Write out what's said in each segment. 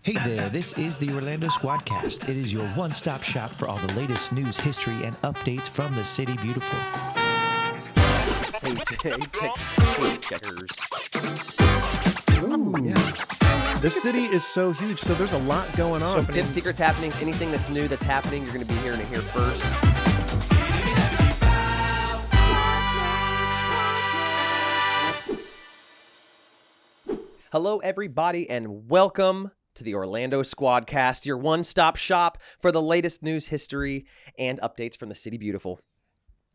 Hey there, this is the Orlando Squadcast. It is your one-stop shop for all the latest news, history, and updates from the City Beautiful. Hey, checkers. Ooh. Yeah. The city is so huge, so there's a lot going on. So tips, secrets, happenings, anything that's new that's happening, you're going to be hearing it here first. Hello, everybody, and welcome to the Orlando Squadcast, your one-stop shop for the latest news, history, and updates from the City Beautiful.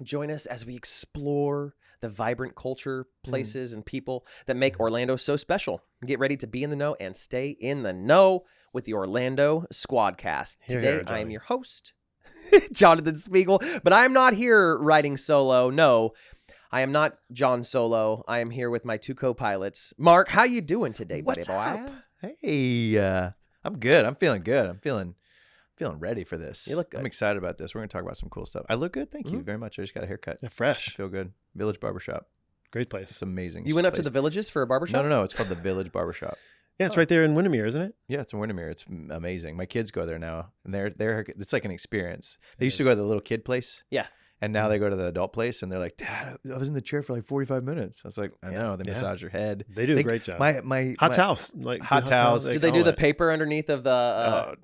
Join us as we explore the vibrant culture, places, and people that make Orlando so special. Get ready to be in the know and stay in the know with the Orlando Squadcast. Today, I am your host, Jonathan Spiegel, but I'm not here riding solo. No, I am not John Solo. I am here with my two co-pilots. Mark, how you doing today, buddy boy? Hey, I'm good. I'm feeling good. I'm feeling ready for this. You look good. I'm excited about this. We're going to talk about some cool stuff. I look good. Thank you very much. I just got a haircut. They're fresh. I feel good. Village Barbershop. Great place. It's amazing. You went up place. to the Villages for a barbershop? No. It's called the Village Barbershop. Yeah, it's right there in Windermere, isn't it? Yeah, it's in Windermere. It's amazing. My kids go there now, and they're it's like an experience. They used to go to the little kid place. Yeah. And now they go to the adult place, and they're like, Dad, I was in the chair for like 45 minutes. I was like, I know. They massage your head. They do a great job. My hot towels. Like hot towels. Did they do the paper underneath of the...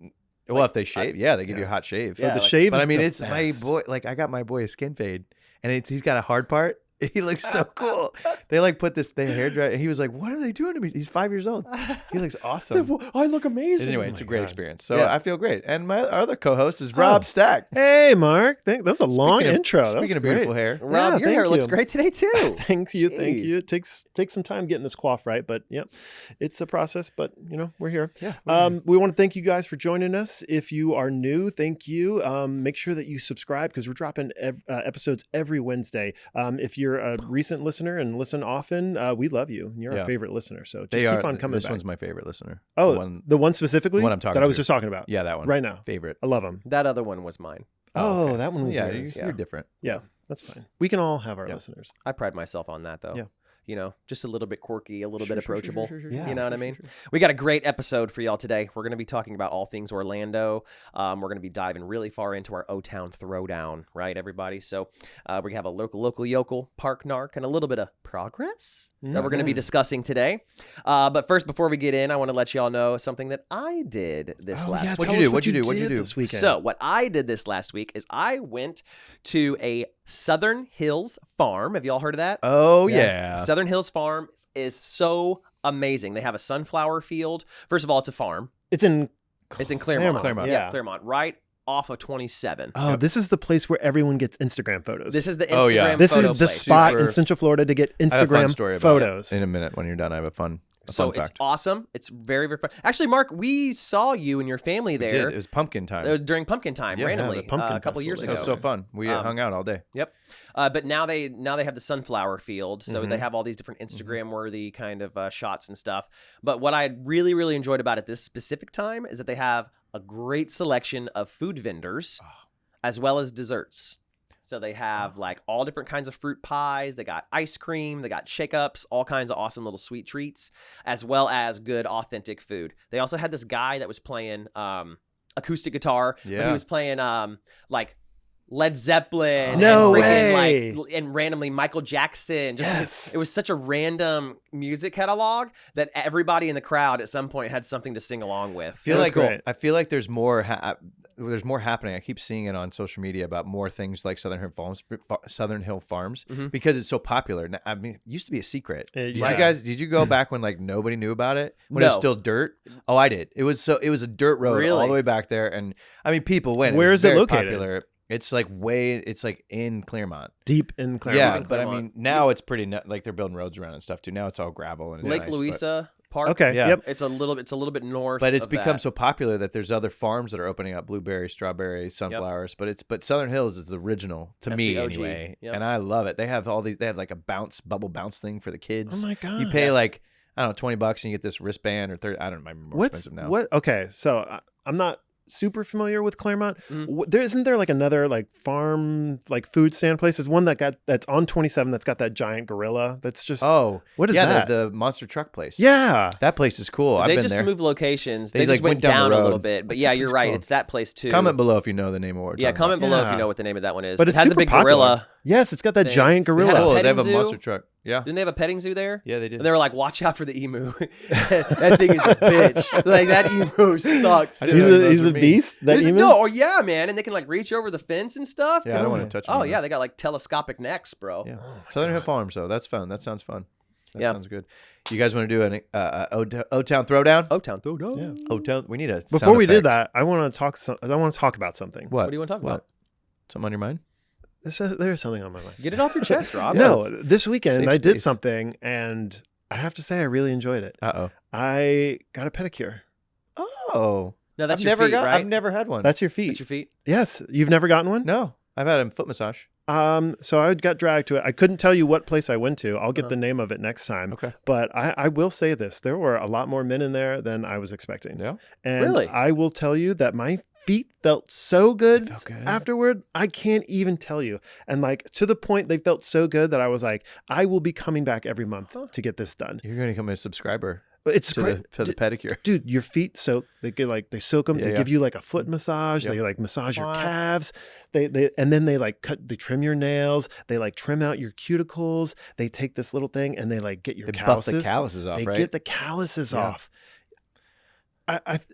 Well, if they shave, they give you a hot shave. Yeah, the shave. But is I mean, the it's best. my boy. Like, I got my boy a skin fade, and he's got a hard part. He looks so cool. They like put this hair dry, and he was like, "What are they doing to me?" He's 5 years old. He looks awesome. I look amazing. Anyway, Oh it's a my great God. experience. So Yeah. I feel great. And my other co-host is Rob Stack. Hey, Mark. That's a long intro. That was Speaking of great. beautiful hair, Rob, your thank hair looks you. great today, too. Thank you. Thank Jeez. you. It takes some time getting this coif right, but yep, it's a process. But we're here. Yeah. We want to thank you guys for joining us. If you are new, thank you. Make sure that you subscribe because we're dropping episodes every Wednesday. If you're a recent listener and listen often, we love you. You're our favorite listener. So just keep on coming This back. one's my favorite listener. Oh, the one specifically the one I'm talking that I was to. just talking about. Yeah, that one. Right now. Favorite. I love him. That other one was mine. Oh, okay. that one was Yeah, yours. you're different. Yeah, that's fine. We can all have our listeners. I pride myself on that, though. Yeah. You know, just a little bit quirky, a little bit approachable. Yeah, You know what I mean? We got a great episode for y'all today. We're going to be talking about all things Orlando. We're going to be diving really far into our O-Town Throwdown, right, everybody? So we have a local yokel, park narc, and a little bit of progress that we're going to be discussing today. But first, before we get in, I want to let y'all know something that I did this last week. What'd you do? What'd you do this weekend? So what I did this last week is I went to a Southern Hills farm. Have y'all heard of that? Oh yeah. Southern Hills Farm is so amazing. They have a sunflower field. First of all, it's a farm. It's in Claremont. Claremont. Yeah. Claremont, right off of 27. Oh, this is the place where everyone gets Instagram photos. This is the Oh, yeah. Instagram This photo is the place. spot in Super- Central Florida to get I have a fun Instagram story about photos. it in a minute when you're done. I have a fun So it's fact. awesome. It's very, very fun. Actually, Mark, we saw you and your family We there did. It was pumpkin time. during pumpkin time, Yeah, randomly, the pumpkin a couple years festival ago. It was so fun. We hung out all day. Yep. But now they have the sunflower field, so they have all these different Instagram-worthy kind of shots and stuff. But what I really, really enjoyed about it this specific time is that they have a great selection of food vendors as well as desserts. So they have like all different kinds of fruit pies. They got ice cream. They got shake-ups, all kinds of awesome little sweet treats, as well as good, authentic food. They also had this guy that was playing acoustic guitar. But Yeah. he was playing like Led Zeppelin. No and way. and randomly Michael Jackson. Yes. It was such a random music catalog that everybody in the crowd at some point had something to sing along with. I feel like there's more happening. I keep seeing it on social media about more things like Southern Hill Farms because it's so popular. Now, I mean, it used to be a secret. Did you go back when like nobody knew about it? When it was No. still dirt? Oh, I did. It was a dirt road Really? all the way back there, and I mean, people went. Where was is it very located? Popular. It's like in Claremont. Deep in Claremont. Yeah, in but I Claremont. mean, now it's pretty like they're building roads around and stuff too. Now it's all gravel and it's Lake nice, but- Louisa Park. Okay. Yeah. Yep. It's a little bit north. But it's of become that. so popular that there's other farms that are opening up: blueberries, strawberries, sunflowers. But Southern Hills is the original to That's me the OG. anyway, Yep. and I love it. They have all these. They have like a bubble bounce thing for the kids. Oh my God. You pay like I don't know $20 and you get this wristband or 30. I don't remember. More expensive now. Okay, so I'm not super familiar with Claremont. There isn't there like another like farm like food stand place? There's one that's on 27 that's got that giant gorilla. That's just what is that? The monster truck place. Yeah, that place is cool. I've They been just there. moved locations. They They, just like, went went down down the a road. little bit. But What's yeah, that you're place right. called? It's that place too. Comment below if you know the name of what we're Yeah, talking comment below if Yeah. you know what the name of that one is. but It it's has a super big popular. gorilla. Yes, it's got that thing. giant They gorilla. have a Oh, they have a petting zoo? monster truck. Yeah. Didn't they have a petting zoo there? Yeah, they did. And they were like, watch out for the emu. That thing is a bitch. Like, that emu sucks, I dude. didn't know those He's were a mean. beast. That emu? No, oh yeah, man. And they can like reach over the fence and stuff. Yeah, I don't want to touch them. Oh yeah, they got like telescopic necks, bro. Yeah. Southern Hill Farms, though. That's fun. That sounds fun. That Yeah. sounds good. You guys want to do an O-Town Throwdown? O-Town Throwdown. Yeah. O-Town. We need a Before sound we did effect. that, I want to talk. I want to talk about something. What? What do you want to talk about? Something on your mind? There's something on my mind. Get it off your chest, Rob. No, this weekend Safe I did space. something, and I have to say I really enjoyed it. Uh-oh. I got a pedicure. Oh. No, that's I've your never feet, got. right? I've never had one. That's your feet. That's your feet. Yes, you've never gotten one. No. I've had a foot massage. So I got dragged to it. I couldn't tell you what place I went to. I'll get the name of it next time. Okay. But I will say this: there were a lot more men in there than I was expecting. Yeah. And Really? I will tell you that my feet felt so good, Felt good. afterward. I can't even tell you. And like to the point they felt so good that I was like, I will be coming back every month to get this done. You're going to become a subscriber But it's to great. the pedicure. Dude, your feet soak. They get like they soak them. Yeah, they yeah. give you like a foot massage. Yep. They like massage your What? calves. They and then they like they trim your nails. They like trim out your cuticles. They take this little thing and they like get your They buff calluses. the calluses off, They right? get the calluses Yeah. off.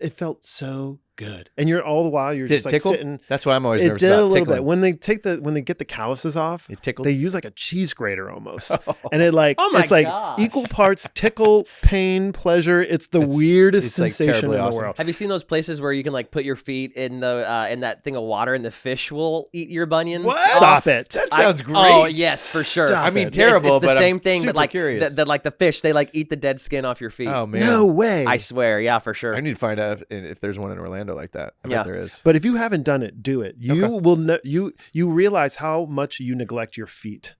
It felt so good. And you're all the while you're Did just it like tickle? sitting. That's what I'm always It nervous did about. a little tickling. bit when they get the calluses off. It tickled. They use like a cheese grater almost, and it like Oh my it's like gosh. equal parts tickle, pain, pleasure. It's the weirdest it's, like, sensation terribly in the awesome. world. Have you seen those places where you can like put your feet in the in that thing of water and the fish will eat your bunions? What? off? Stop it! That sounds great. Oh yes, for sure. Stop I mean, it. terrible, It's the but same I'm thing, super but like curious. like the fish, they like eat the dead skin off your feet. Oh man. No way! I swear, yeah, for sure. I need to find out if there's one in Orlando like that. I Yeah. bet there is. But if you haven't done it, do it. You Okay. will you realize how much you neglect your feet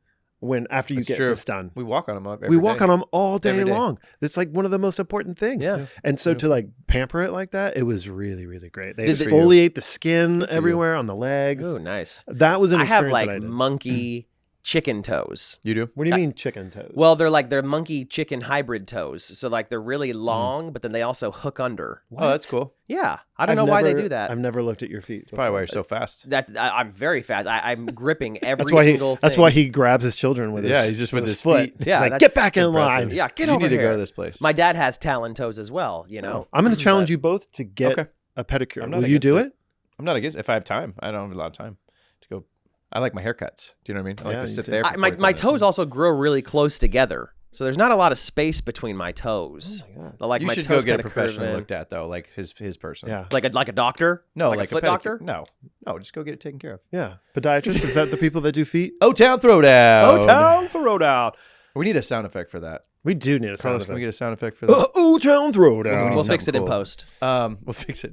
after you That's get true. this done. We walk on them We walk on them all day Every day. long. It's like one of the most important things. Yeah. And so to like pamper it like that, it was really, really great. They Did it- exfoliate the skin for you. everywhere on the legs. Oh, nice. That was an I have experience like that I did. monkey chicken toes. You do? What do you mean chicken toes? Well, they're monkey chicken hybrid toes. So like they're really long, but then they also hook under. Oh, that's cool. Yeah, I don't know why they do that. I've never looked at your feet. Probably why before. you're so fast. I'm very fast. I'm gripping every That's why single thing. That's why he grabs his children with his Yeah, he's just with his foot. feet. He's Yeah, like, that's- get back in impressive. line. Yeah, get you over need to here. go to this place. My dad has talon toes as well. You know. I'm going to challenge But- you both to get Okay. a pedicure. I'm not Will you against do it. it? I'm not against if I have time. I don't have a lot of time to go. I like my haircuts. Do you know what I mean? I like Yeah, to you sit do. there. For My 45 minutes. toes also grow really close together, so there's not a lot of space between my toes. Oh my God. Like You my should toes go get a kinda curve professional in. looked at though, like his person. Yeah. Like a doctor? No, like a foot pedicure. doctor? No, just go get it taken care of. Yeah. Podiatrist, is that the people that do feet? O-Town Throwdown. O-Town Throwdown. We need a sound effect for that. We do need a sound Carlos, can we effect. get a sound effect for that? O-Town Throwdown. We'll fix it in cool. post. We'll fix it.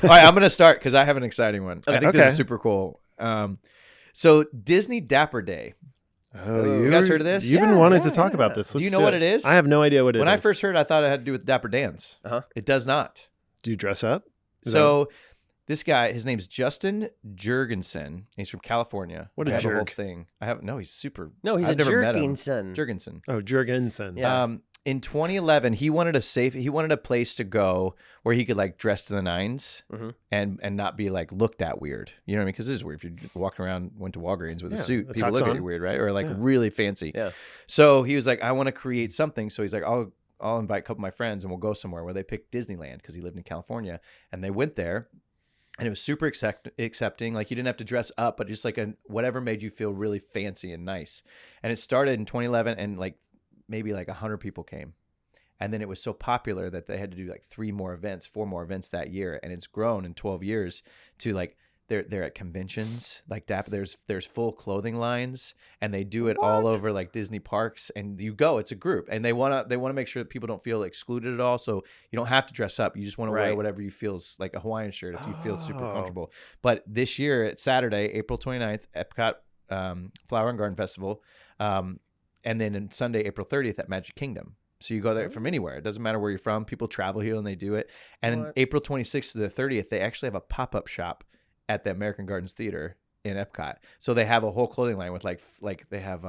All right, I'm gonna start because I have an exciting one. I think this Okay. is super cool. So Disney Dapper Day. You guys heard of this? You've been Yeah, wanting yeah, to talk yeah. about this. Do you Let's know what it is? I have no idea what it is. When I first heard, I thought it had to do with Dapper Dans. Uh-huh. It does not. Do you dress up? Is So this guy, his name's Justin Jurgensen. He's from California. What a I have jerk. whole thing. He's super. No, he's I've a never met him. Jerkinson. Jurgensen. Oh, Jurgensen. Yeah. Yeah. In 2011, he wanted a place to go where he could like dress to the nines Mhm. and not be like looked at weird. You know what I mean? Because this is weird. If you're walking around, went to Walgreens with a Yeah, suit, a people look at tux you on. weird, right? Or like Yeah. really fancy. Yeah. So he was like, I want to create something. So he's like, I'll invite a couple of my friends and we'll go somewhere where they picked Disneyland because he lived in California. And they went there. And it was super accepting. Like you didn't have to dress up, but just like whatever made you feel really fancy and nice. And it started in 2011 and like maybe like 100 people came. And then it was so popular that they had to do like 4 more events that year. And it's grown in 12 years to like, they're at conventions like Dapper. There's full clothing lines and they do it all over like Disney parks and you go, it's a group and they want to make sure that people don't feel excluded at all. So you don't have to dress up. You just want to wear Right. whatever you feels like a Hawaiian shirt if you feel super Oh. comfortable. But this year it's Saturday, April 29th, Epcot Flower and Garden Festival. And then on Sunday, April 30th at Magic Kingdom. So you go there from anywhere. It doesn't matter where you're from. People travel here and they do it. And then April 26th to the 30th, they actually have a pop-up shop at the American Gardens Theater in Epcot. So they have a whole clothing line with like they have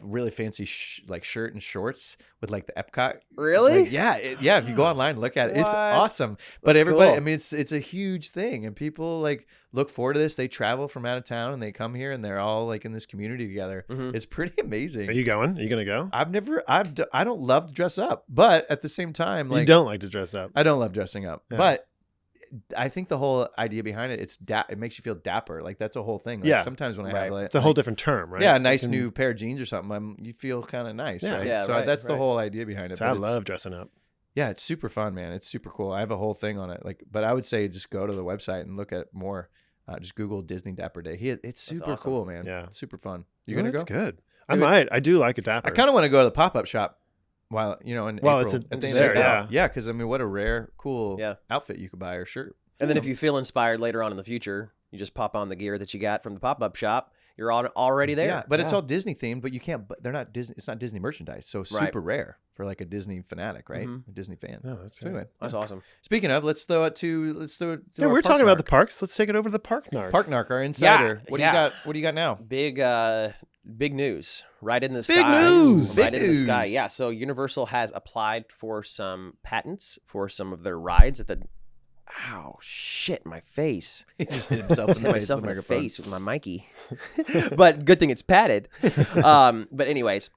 really fancy shirt and shorts with like the Epcot. Really? If you go online and look at it, it's awesome. But That's everybody, cool. I mean, it's a huge thing, and people like look forward to this. They travel from out of town and they come here, and they're all like in this community together. It's pretty amazing. Are you going? Are you gonna go? I don't love to dress up, but at the same time, like You don't like to dress up. I don't love dressing up, Yeah. but I think the whole idea behind it, it makes you feel dapper. Like that's a whole thing. Like, Yeah. sometimes when I Right. have like, It's a whole different term, right? yeah, a nice You can- new pair of jeans or something, you feel kind of nice, Yeah. right? Yeah, So right, that's the right. whole idea behind it. So but I it's- love dressing up. Yeah, it's super fun, man. It's super cool. I have a whole thing on it. But I would say just go to the website and look at more. Just Google Disney Dapper Day. It's super awesome. cool, man. Yeah. It's super fun. You Well, gonna go? that's good. I Do it. might. I do like a dapper. I kind of want to go to the pop-up shop while in Well, April. it's and it's check there, it out. yeah. Yeah, because I mean, what a rare, cool Yeah. outfit you could buy or shirt. And then if you feel inspired later on in the future, you just pop on the gear that you got from the pop-up shop. You're already there. Yeah, but it's all Disney themed, but you can't. But they're not Disney. It's not Disney merchandise, so Right. super rare for like a Disney fanatic, right? Mhm. A Disney fan. Oh, that's So good. anyway, That's awesome. speaking of, let's throw it to Yeah, our we're talking about the narc. parks. Let's take it over to the park narc. Park Narc, our insider. What do you yeah. got? What do you got now? Big news right in the Big sky. news! Right Big in the sky. news. Yeah. So Universal has applied for some patents for some of their rides at the. Ow! Shit! My face. He just hit himself in Hit the face myself with the in the microphone. face with my Mikey. But good thing it's padded. But anyways,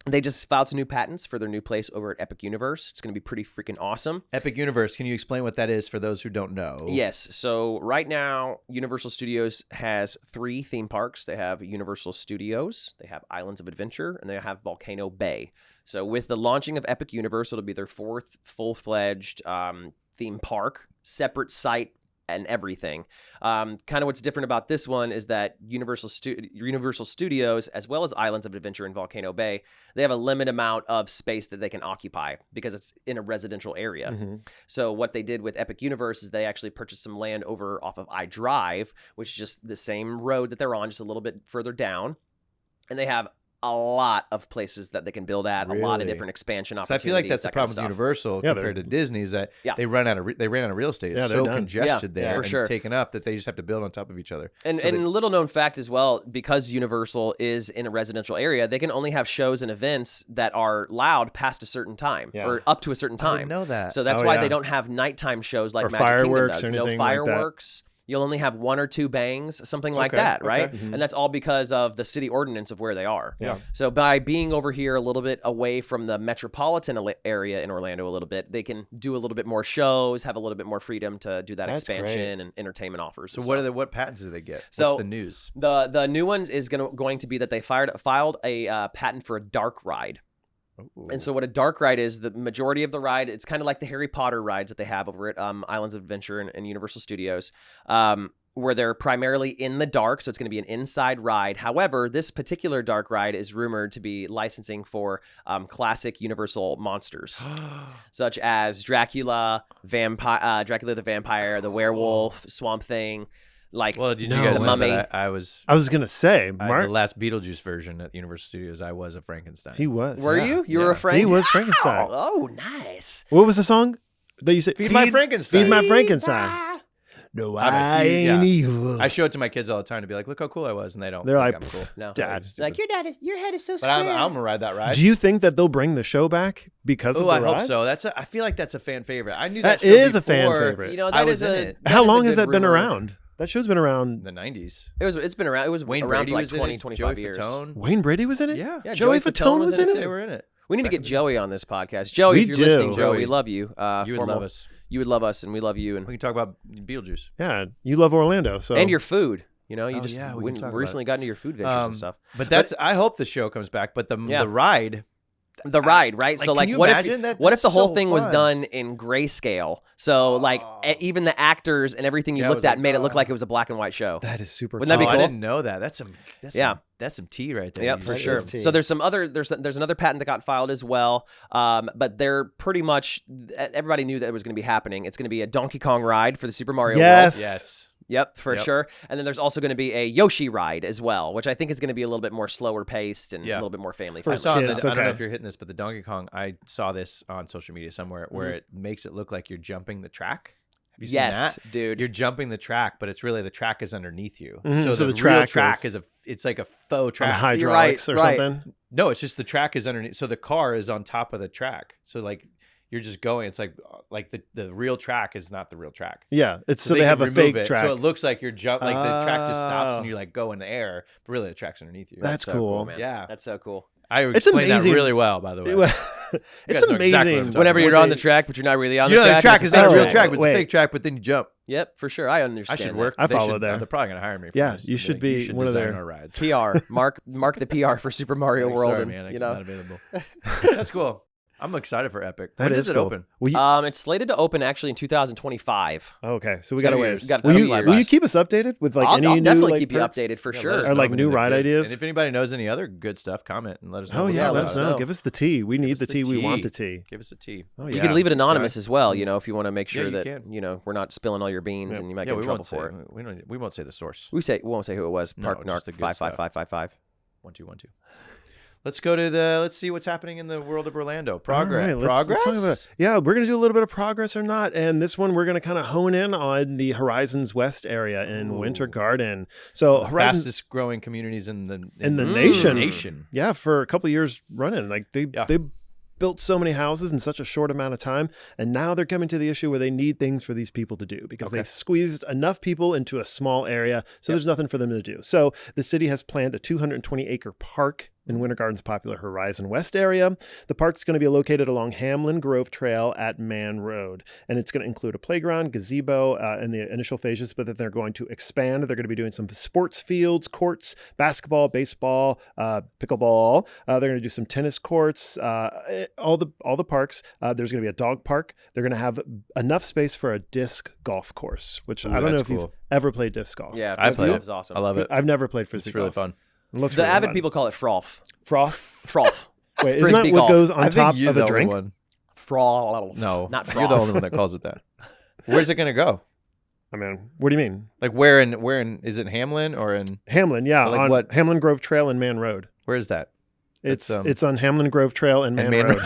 they just filed some new patents for their new place over at Epic Universe. It's going to be pretty freaking awesome. Epic Universe. Can you explain what that is for those who don't know? Yes. So right now, Universal Studios has 3 theme parks. They have Universal Studios, they have Islands of Adventure, and they have Volcano Bay. So with the launching of Epic Universe, it'll be their 4th full-fledged theme park, separate site and everything. Kind of what's different about this one is that Universal Studios, as well as Islands of Adventure and Volcano Bay, they have a limited amount of space that they can occupy because it's in a residential area. Mhm. So what they did with Epic Universe is they actually purchased some land over off of I-Drive, which is just the same road that they're on, just a little bit further down. And they have a lot of places that they can build at, a lot of Really? different expansion So I opportunities. feel like that's the that kind of problem with stuff. Universal Yeah, compared to Disney is that Yeah. they ran out of real estate. It's Yeah, they're so done. congested Yeah, there for and sure. taken up that they just have to build on top of each other. And So and they- a little known fact as well, because Universal is in a residential area, they can only have shows and events that are loud past a certain time Yeah. or up to a certain I didn't time. know that. So that's Oh, why yeah. they don't have nighttime shows like Or Magic Kingdom fireworks does. or No anything like that. fireworks. You'll only have 1 or 2 bangs, something like Okay, that, right? okay. And that's all because of the city ordinance of where they are. Yeah. So by being over here a little bit away from the metropolitan area in Orlando a little bit, they can do a little bit more shows, have a little bit more freedom to do that That's expansion and entertainment offers. So and what stuff. are what patents do they get? So- What's the news? The new ones is going to be that they filed a patent for a dark ride. And so what a dark ride is, the majority of the ride, it's kind of like the Harry Potter rides that they have over at Islands of Adventure and Universal Studios, where they're primarily in the dark. So it's going to be an inside ride. However, this particular dark ride is rumored to be licensing for classic Universal monsters, such as Dracula, Dracula the Vampire, the Werewolf, Swamp Thing. Like, Well, did No. you guys The know Mummy. that I was I was gonna say, the Mark. last Beetlejuice version at Universal Studios? I was a Frankenstein. He was. were yeah. you? You were Yeah. a friend? He was Frankenstein. Oh, nice. What was the song that you said? Feed my Frankenstein. Feed my Frankenstein. No, I ain't evil. I show it to my kids all the time to be like, look how cool I was, and they don't. They're think like, I'm cool. No. Dad. Stupid. Like, your head is so But square. I'm gonna ride that ride. Do you think that they'll bring the show back because of Oh, the I ride? hope so. I feel like that's a fan favorite. I knew That that, show is a fan before favorite. You know, I that was is in a. it. that How is a long has good that been rumor. around? That show's been in around. the 90s. It's been around. It was Wayne around Brady for like was in 20, it. 25 Joey years. Fatone. Wayne Brady was in it? Yeah. Yeah, Joey Fatone was in They it? were in it. We need to get Joey on this podcast. Joey, We if you're do. listening, Joey, Joey. we love you. You would love us. You would love us, and we love you, We and can talk about Beetlejuice. Yeah, you love Orlando, so and your food. You know, you Oh, just yeah, we can talk about recently got into your food ventures and stuff. But that's. I hope the show comes back. But the ride. The ride, right? Like, So, can like, you what if imagine that? what if the That's whole so thing was fun. done in grayscale? So, like, even the actors and everything you Yeah, it looked was at like, made it look like it was a black and white show. that is super Wouldn't that be cool. I cool? didn't know that. That's Yeah. That's some tea right there. Yep, You for just sure. is tea. So there's another patent that got filed as well. But they're pretty much everybody knew that it was going to be happening. It's going to be a Donkey Kong ride for the Super Mario Yes. World. Yes. Yep, for sure. And then there's also going to be a Yoshi ride as well, which I think is going to be a little bit more slower paced and a little bit more family friendly. I don't know if you're hitting this, but the Donkey Kong, I saw this on social media somewhere where it makes it look like you're jumping the track. Have you seen that? Dude. You're jumping the track, but it's really the track is underneath you. Mm-hmm. So the real track is it's like a faux track. Hydraulics or something? No, it's just the track is underneath. So the car is on top of the track. So like you're just going. It's like the real track is not the real track. Yeah, it's so they have a fake track. So it looks like you're like the track just stops and you like go in the air, but really the track's underneath you. That's so cool, man. Yeah, that's so cool. I explained that really well, by the way. It's amazing. Exactly whenever you're on the track, but you're not really on the track. The track is not a real track, but it's a fake track, but then you jump. Yep, for sure. I understand. I should work. I follow there. They're probably going to hire me. Yeah, you should be one of their rides. PR. Mark the PR for Super Mario World. Sorry, and, man. I'm not available. That's cool. I'm excited for Epic. When does it open? It's slated to open actually in 2025. Okay, so we got to wait. Will you keep us updated with like any I'll new definitely keep you perks? updated for sure. Or like new ride ideas. And if anybody knows any other good stuff, comment and let us know. Oh yeah, let us know. Give us the tea. We need the tea. We want the tea. Give us a tea. Oh yeah. You can leave it anonymous as well. You know, if you want to make sure that we're not spilling all your beans and you might get in trouble for it. We won't say the source. We won't say who it was. Park Narc 55555. 1212. Let's go to let's see what's happening in the world of Orlando. Progress. Let's talk about, we're going to do a little bit of progress or not. And this one, we're going to kind of hone in on the Horizons West area in Winter Garden. So fastest growing communities in the nation. Yeah, for a couple of years running. Like they built so many houses in such a short amount of time, and now they're coming to the issue where they need things for these people to do because they've squeezed enough people into a small area, so there's nothing for them to do. So the city has planned a 220-acre park in Winter Garden's popular Horizon West area. The park's going to be located along Hamlin Grove Trail at Man Road, and it's going to include a playground, gazebo in the initial phases, but then they're going to expand. They're going to be doing some sports fields, courts, basketball, baseball, pickleball. They're going to do some tennis courts, all the parks. There's going to be a dog park. They're going to have enough space for a disc golf course, which I don't know if you've ever played disc golf. Yeah, I played it. It's awesome. I love it. I've never played frisbee golf. It's really fun. The avid people call it froth. Froth? Wait, isn't Frisbee that what golf. goes on top of a drink? Froth. No, not froth. You're the only one that calls it that. Where's it going to go? I mean, what do you mean? Like where in is it Hamlin or in Hamlin? Yeah, like on what? Hamlin Grove Trail and Man Road. Where is that? It's on Hamlin Grove Trail and Man Road.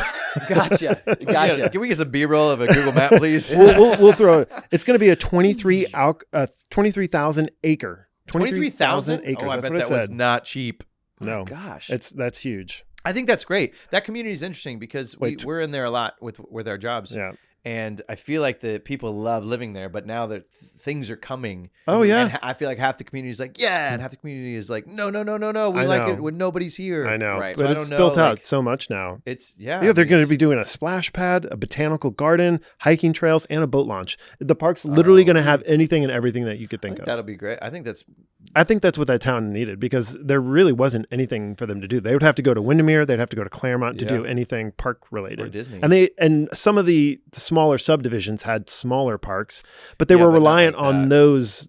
Gotcha. Yeah, can we get some B-roll of a Google map, please? we'll throw it. It's going to be a 23,000 acre. 23,000 acres. Oh, I that's bet what that was not cheap. No, gosh, that's huge. I think that's great. That community is interesting because we're in there a lot with our jobs. Yeah. And I feel like the people love living there, but now that things are coming. Oh, yeah. And I feel like half the community is like, yeah. And half the community is like, no. We like it when nobody's here. I know. Right. But so it's built out so much now. It's, they're going to be doing a splash pad, a botanical garden, hiking trails, and a boat launch. The park's literally going to have anything and everything that you could think of. That'll be great. I think that's what that town needed because there really wasn't anything for them to do. They would have to go to Windermere. They'd have to go to Claremont to do anything park related. Or Disney. And some of the smaller subdivisions had smaller parks, but they were reliant on those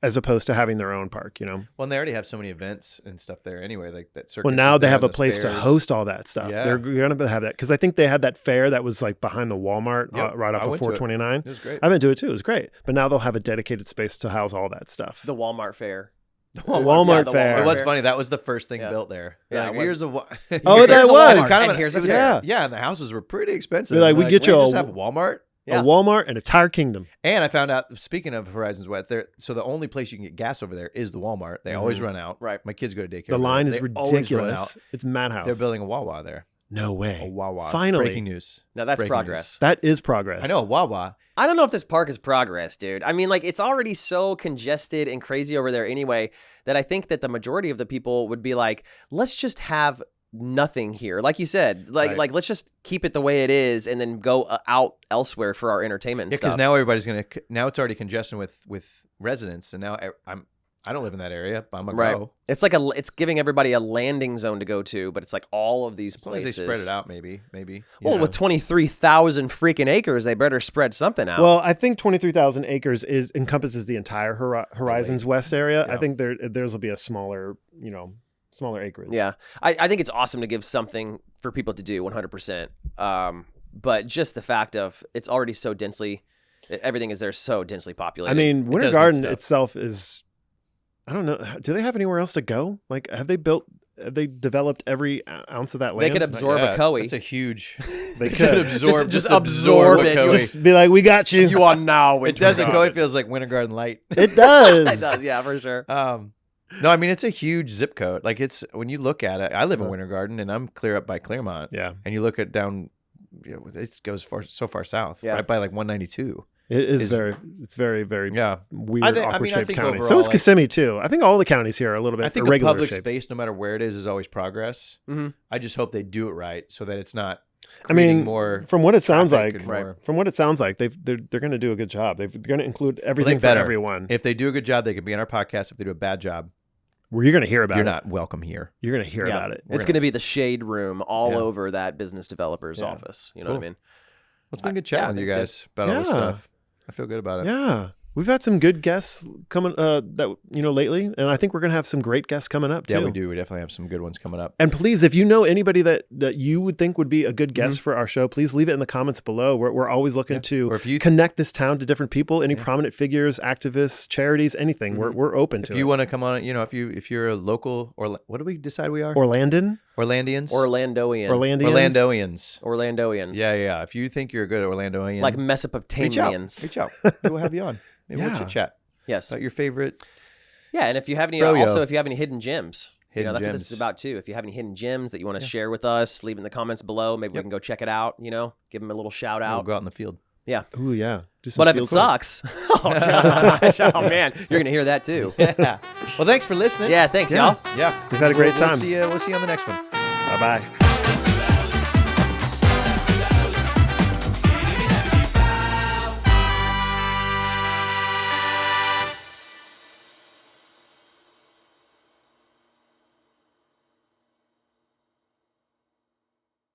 as opposed to having their own park, Well, and they already have so many events and stuff there anyway, like that circus. Well, now they have a place to host all that stuff. Yeah. They're going to have that because I think they had that fair that was like behind the Walmart right off of 429. It was great. I went to it too. It was great. But now they'll have a dedicated space to house all that stuff. The Walmart fair. The Walmart fair. It was funny. That was the first thing built there. Yeah, like, here's a. Oh, that was kind of. Here's a fair. Yeah, and the houses were pretty expensive. They're like, we get you just have a Walmart. A Walmart and a Tire Kingdom. And I found out, speaking of Horizons West, so the only place you can get gas over there is the Walmart. They always run out. Right. My kids go to daycare. The line is ridiculous. It's madhouse. They're building a Wawa there. No way. A Wawa. Finally. Breaking news. Now that's progress. That is progress. I know, a Wawa. I don't know if this park is progress, dude. I mean, like, it's already so congested and crazy over there anyway that I think that the majority of the people would be like, let's just have nothing here. Like you said, like let's just keep it the way it is and then go out elsewhere for our entertainment and stuff. Because now everybody's now it's already congestion with residents, and now I don't live in that area, but I'm gonna go. It's like it's giving everybody a landing zone to go to, but it's like all of these places. As long as they spread it out, maybe. Well, with 23,000 freaking acres, they better spread something out. Well, I think 23,000 acres encompasses the entire Horizons West area. Yeah. I think theirs will be a smaller, smaller acreage. Yeah, I think it's awesome to give something for people to do 100%. But just the fact of it's already so densely everything is there so densely populated. I mean, It Winter does good Garden stuff. itself is, I don't know. Do they have anywhere else to go? Like, have they developed every ounce of that land? They could absorb a Coe. It's a huge. They just could. absorb. Just absorb it. Coe. Just be like, we got you. You are now. It doesn't go. It feels like Winter Garden Light. It does. It does, yeah, for sure. No, I mean it's a huge zip code. Like it's when you look at it. I live in Winter Garden, and I'm clear up by Claremont. Yeah, and you look at down, it goes so far south, right by like 192. It is very weird, awkward shaped county. overall, So is Kissimmee too. I think all the counties here are a little bit I think irregular a public shaped. space, no matter where it is always progress. Mm-hmm. I just hope they do it right so that it's not. I mean, more from what it sounds like, more- from what it sounds like, they're going to do a good job. They're going to include everything for better. everyone. If they do a good job, they can be on our podcast. If they do a bad job, Well, you're going to hear about you're it. not welcome here. You're going to hear about it. It's going to be the shade room all Yeah. over that business developer's Yeah. office. You know what I mean? Well, it's been good chatting with you it's guys about all this Yeah. stuff. I feel good about it. Yeah. We've had some good guests coming lately, and I think we're going to have some great guests coming up too. Yeah, we do. We definitely have some good ones coming up. And please, if you know anybody that you would think would be a good guest for our show, please leave it in the comments below. We're always looking to Or if you connect this town to different people, any prominent figures, activists, charities, anything. We're open to if it. you want to come on, if you're a local or what do we decide we are? Orlandian? Orlandians? Orlandoian. Orlandians? Orlandoians. Yeah. If you think you're a good Orlandoian, Like reach Mesopotamians. out. Maybe we'll have you on. Maybe we'll Yeah. chit chat Yes. about your favorite. Yeah, and if you have any, Froyo. also if you have any hidden gems, Hidden that's what gems. this is about too. If you have any hidden gems that you want to share with us, leave it in the comments below. Maybe we can go check it out. Give them a little shout We'll out. go out in the field. Yeah. Ooh, yeah. Do some But if field it trip. sucks, oh gosh, oh man, you're gonna hear that too. Yeah. Well, thanks for listening. Yeah, thanks, Yeah. y'all. Yeah. We've had a great time. We'll see you on the next one. Bye-bye.